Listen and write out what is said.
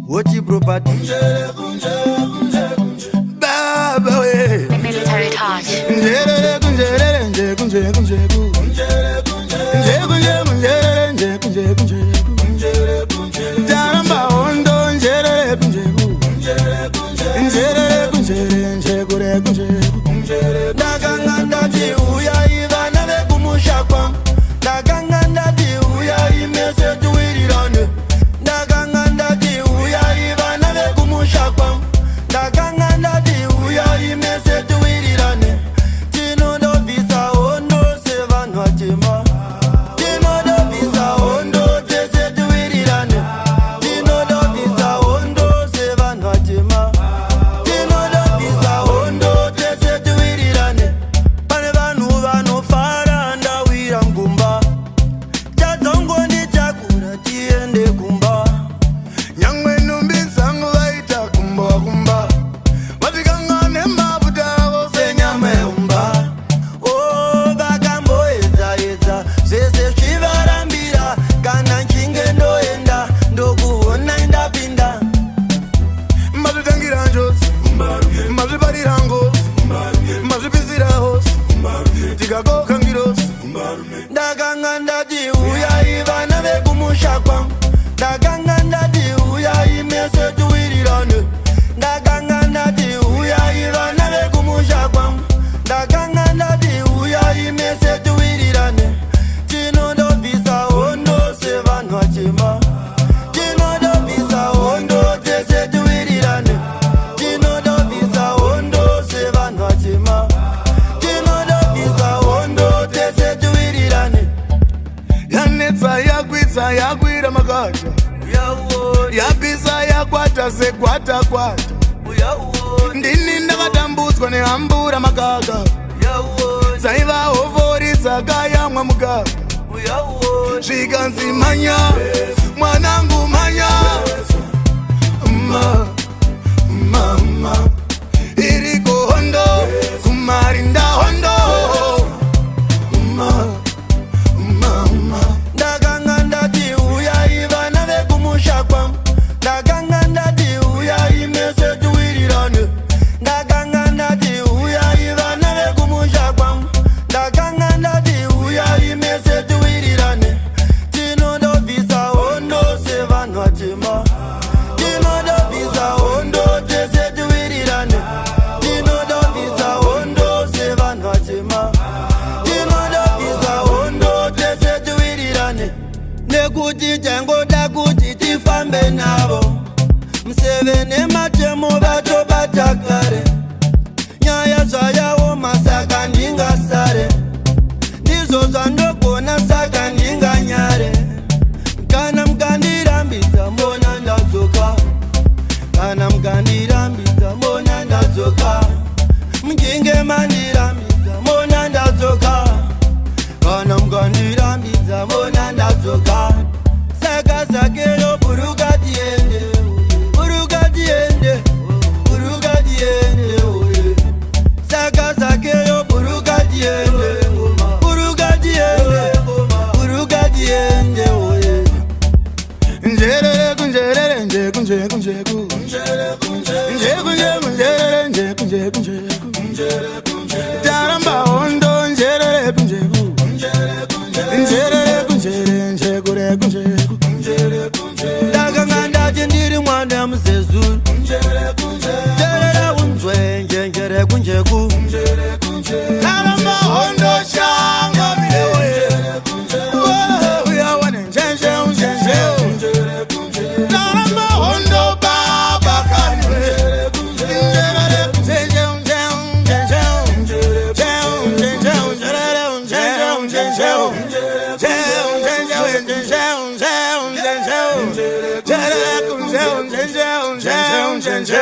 What you property? Baba we. Military touch. Yakwira makata yapisa yakwata sekwata kwata ndini ndakatambudzwa nehambura makaka saiva hovori saka yamwa mukaka zvikanzi manya mwanangu manya mama iriko hondo kumarinda hondo nekuti tengoda kuti tifambe navo Museveni matemo vatobata kare nyaya zvayawo masaka ndingasare ndizvo zvandogona saka ndinganyare kana mukandirambidza mbona ndadzoka kana mukandirambidza mbona ndadzoka muchinge mandirambidza mbona ndadzoka kana mukandirambidza mbona ndadzoka saka zakelo buruka tiende buruka tiende buruka tiende saka zakelo buruka tiende buruka tiende buruka tiende njerere kunjerere nje kunje kunje kunjerere kunje kunjerere nje kunje kunje taramba hondo njerere kunje ndakangandati ndiri mwana muzezuru njerere unzwe njenjere kunjeku taramba hondo shanga milewe uyawane njenje unjenje taramba hondo baba kaniwe njerere kunjenje unjenje unjenje